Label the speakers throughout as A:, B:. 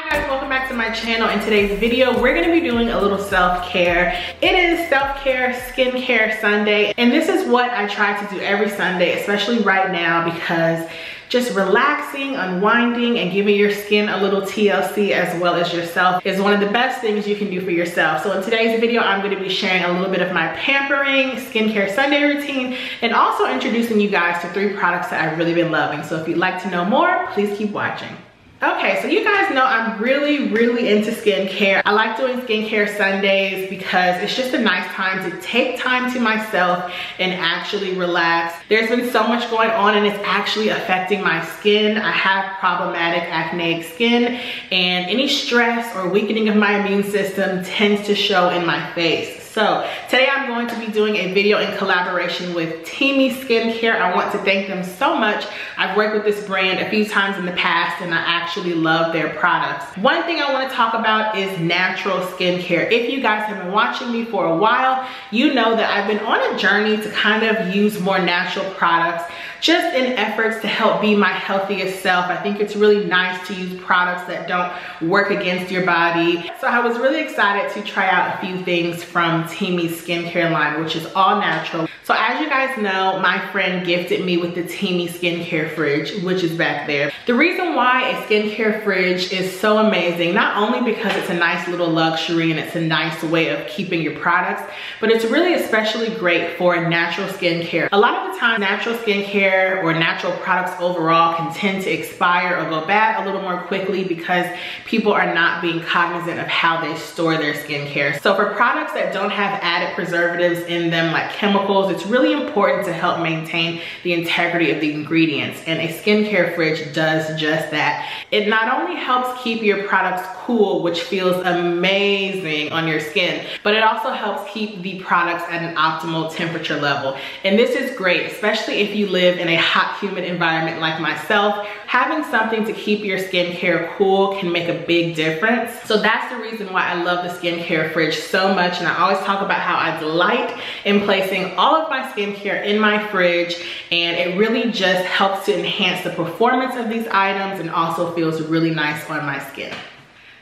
A: Hi guys, welcome back to my channel. In today's video, we're gonna be doing a little self-care. It is self-care, skincare Sunday, and this is what I try to do every Sunday, especially right now, because just relaxing, unwinding, and giving your skin a little TLC as well as yourself is one of the best things you can do for yourself. So in today's video, I'm gonna be sharing a little bit of my pampering, skincare Sunday routine, and also introducing you guys to 3 products that I've really been loving. So if you'd like to know more, please keep watching. Okay, so you guys know I'm really into skincare. I like doing skincare Sundays because it's just a nice time to take time to myself and actually relax. There's been so much going on and it's actually affecting my skin. I have problematic acneic skin, and any stress or weakening of my immune system tends to show in my face. So today I'm going to be doing a video in collaboration with Teamy Skincare. I want to thank them so much. I've worked with this brand a few times in the past and I actually love their products. One thing I want to talk about is natural skincare. If you guys have been watching me for a while, you know that I've been on a journey to kind of use more natural products just in efforts to help be my healthiest self. I think it's really nice to use products that don't work against your body. So I was really excited to try out a few things from Teamy's skincare line, which is all natural. So as you guys know, my friend gifted me with the Teamy skincare fridge, which is back there. The reason why a skincare fridge is so amazing, not only because it's a nice little luxury and it's a nice way of keeping your products, but it's really especially great for natural skincare. A lot of the time, natural skincare or natural products overall can tend to expire or go bad a little more quickly because people are not being cognizant of how they store their skincare. So for products that don't have added preservatives in them like chemicals, it's really important to help maintain the integrity of the ingredients, and a skincare fridge does just that. It not only helps keep your products cool, which feels amazing on your skin, but it also helps keep the products at an optimal temperature level. And this is great, especially if you live in a hot, humid environment like myself. Having something to keep your skincare cool can make a big difference. So that's the reason why I love the skincare fridge so much, and I always talk about how I delight in placing all of my skincare in my fridge, and it really just helps to enhance the performance of these items and also feels really nice on my skin.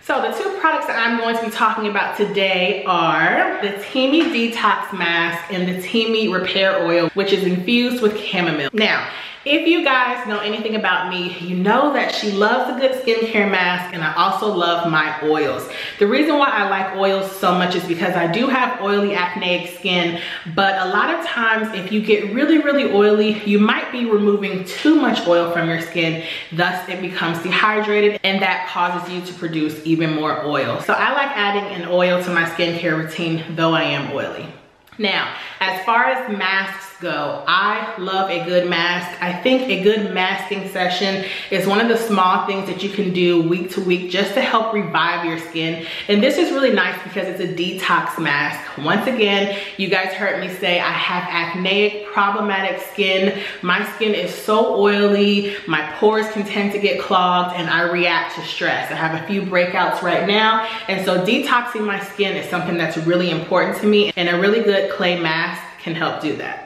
A: So the 2 products that I'm going to be talking about today are the Teamy Detox Mask and the Teamy Repair Oil, which is infused with chamomile. Now, if you guys know anything about me, you know that she loves a good skincare mask, and I also love my oils. The reason why I like oils so much is because I do have oily acneic skin, but a lot of times if you get really oily, you might be removing too much oil from your skin, thus it becomes dehydrated, and that causes you to produce even more oil. So I like adding an oil to my skincare routine, though I am oily. Now, as far as masks go, I love a good mask. I think a good masking session is one of the small things that you can do week to week just to help revive your skin. And this is really nice because it's a detox mask. Once again, you guys heard me say I have acneic, problematic skin. My skin is so oily, my pores can tend to get clogged, and I react to stress. I have a few breakouts right now, and so detoxing my skin is something that's really important to me, and a really good clay mask can help do that.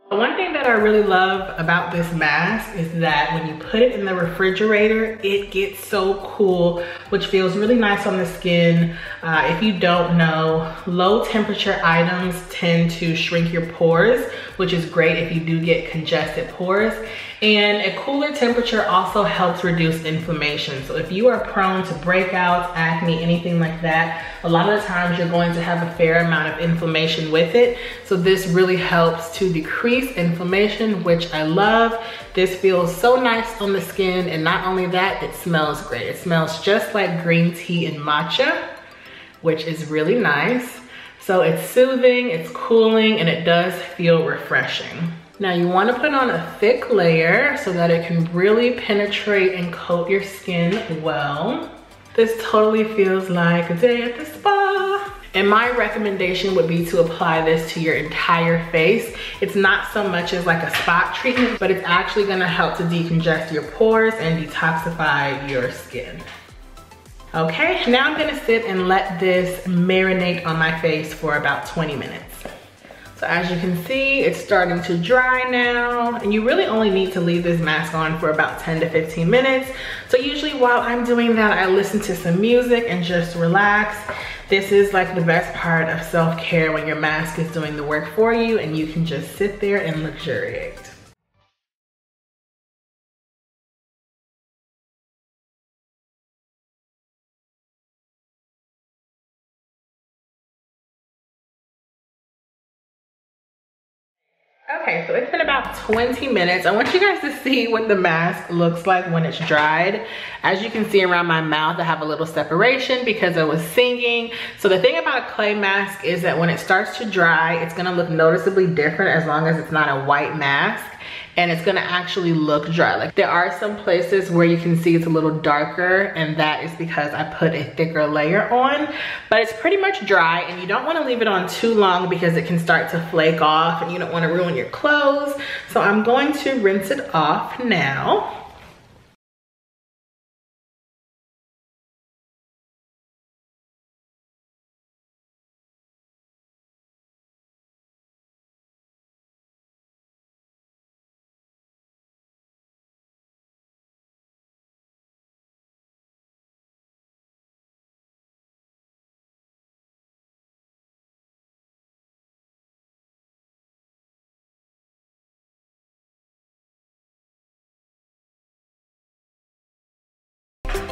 A: One thing that I really love about this mask is that when you put it in the refrigerator, it gets so cool, which feels really nice on the skin. If you don't know, low temperature items tend to shrink your pores, which is great if you do get congested pores. And a cooler temperature also helps reduce inflammation. So if you are prone to breakouts, acne, anything like that, a lot of the times you're going to have a fair amount of inflammation with it. So this really helps to decrease inflammation, which I love. This feels so nice on the skin, and not only that, it smells great. It smells just like green tea and matcha, which is really nice. So it's soothing, it's cooling, and it does feel refreshing. Now you want to put on a thick layer so that it can really penetrate and coat your skin well. This totally feels like a day at the spa. And my recommendation would be to apply this to your entire face. It's not so much as like a spot treatment, but it's actually gonna help to decongest your pores and detoxify your skin. Okay, now I'm gonna sit and let this marinate on my face for about 20 minutes. So as you can see, it's starting to dry now, and you really only need to leave this mask on for about 10 to 15 minutes. So usually while I'm doing that, I listen to some music and just relax. This is like the best part of self-care, when your mask is doing the work for you and you can just sit there and luxuriate. Okay, so it's been about 20 minutes. I want you guys to see what the mask looks like when it's dried. As you can see around my mouth, I have a little separation because I was singing. So the thing about a clay mask is that when it starts to dry, it's gonna look noticeably different as long as it's not a white mask. And it's gonna actually look dry. Like, there are some places where you can see it's a little darker, and that is because I put a thicker layer on, but it's pretty much dry, and you don't wanna leave it on too long because it can start to flake off and you don't wanna ruin your clothes. So I'm going to rinse it off now.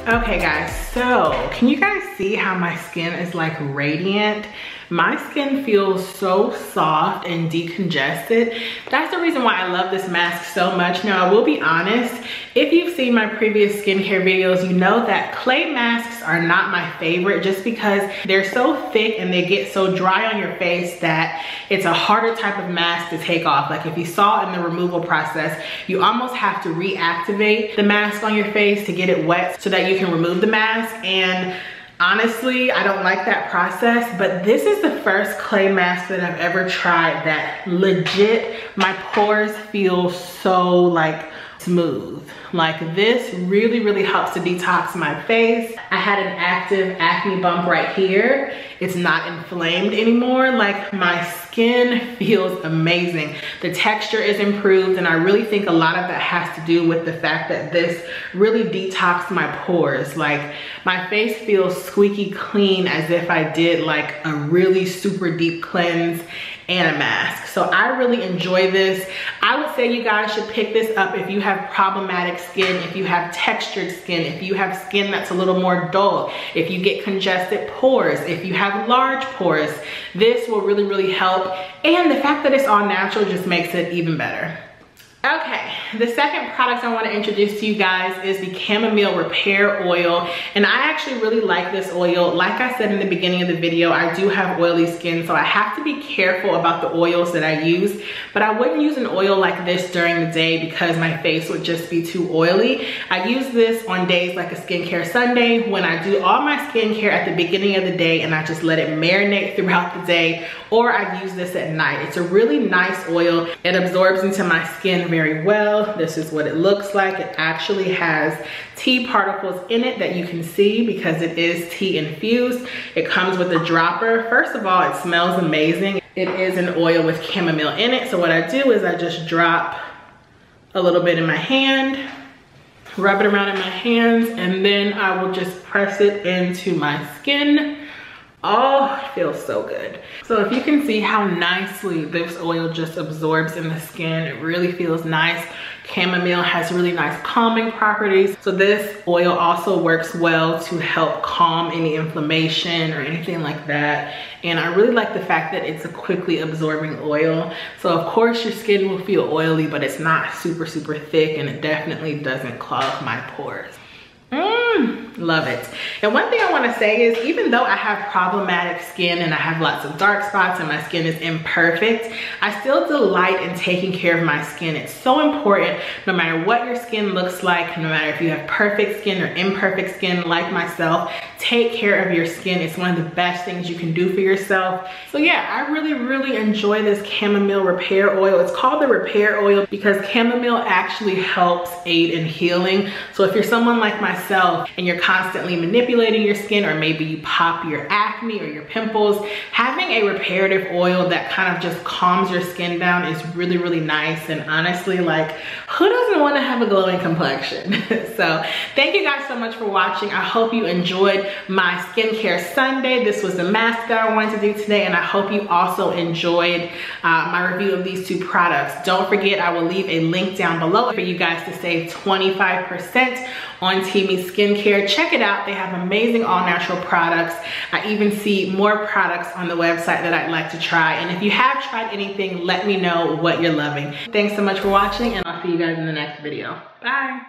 A: Okay guys, so can you guys see how my skin is like radiant? My skin feels so soft and decongested. That's the reason why I love this mask so much. Now, I will be honest, if you've seen my previous skincare videos, you know that clay masks are not my favorite just because they're so thick and they get so dry on your face that it's a harder type of mask to take off. Like if you saw in the removal process, you almost have to reactivate the mask on your face to get it wet so that you can remove the mask. And honestly, I don't like that process, but this is the first clay mask that I've ever tried that legit, my pores feel so like smooth. Like this really helps to detox my face. I had an active acne bump right here. It's not inflamed anymore. Like my skin feels amazing. The texture is improved, and I really think a lot of that has to do with the fact that this really detoxed my pores. Like my face feels squeaky clean as if I did like a really super deep cleanse and a mask. So I really enjoy this. I would say you guys should pick this up if you have problematic skin, if you have textured skin, if you have skin that's a little more dull, if you get congested pores, if you have large pores. This will really help. And the fact that it's all natural just makes it even better. Okay, the second product I want to introduce to you guys is the Chamomile Repair Oil, and I actually really like this oil. Like I said in the beginning of the video, I do have oily skin, so I have to be careful about the oils that I use, but I wouldn't use an oil like this during the day because my face would just be too oily. I use this on days like a skincare Sunday when I do all my skincare at the beginning of the day and I just let it marinate throughout the day, or I use this at night. It's a really nice oil. It absorbs into my skin very well. This is what it looks like. It actually has tea particles in it that you can see because it is tea infused. It comes with a dropper. First of all, it smells amazing. It is an oil with chamomile in it. So what I do is I just drop a little bit in my hand, rub it around in my hands, and then I will just press it into my skin. Oh, it feels so good. So if you can see how nicely this oil just absorbs in the skin, it really feels nice. Chamomile has really nice calming properties. So this oil also works well to help calm any inflammation or anything like that. And I really like the fact that it's a quickly absorbing oil. So of course your skin will feel oily, but it's not super thick, and it definitely doesn't clog my pores. Love it. And one thing I want to say is, even though I have problematic skin and I have lots of dark spots and my skin is imperfect, I still delight in taking care of my skin. It's so important, no matter what your skin looks like, no matter if you have perfect skin or imperfect skin like myself, take care of your skin. It's one of the best things you can do for yourself. So yeah, I really enjoy this chamomile repair oil. It's called the repair oil because chamomile actually helps aid in healing. So if you're someone like myself and you're constantly manipulating your skin, or maybe you pop your acne or your pimples, having a reparative oil that kind of just calms your skin down is really nice. And honestly, like, who doesn't want to have a glowing complexion? So thank you guys so much for watching. I hope you enjoyed my skincare Sunday. This was the mask that I wanted to do today, and I hope you also enjoyed my review of these two products. Don't forget, I will leave a link down below for you guys to save 25% on Teami Skincare. Check it out. They have amazing all-natural products. I even see more products on the website that I'd like to try. And if you have tried anything, let me know what you're loving. Thanks so much for watching, and I'll see you guys in the next video. Bye.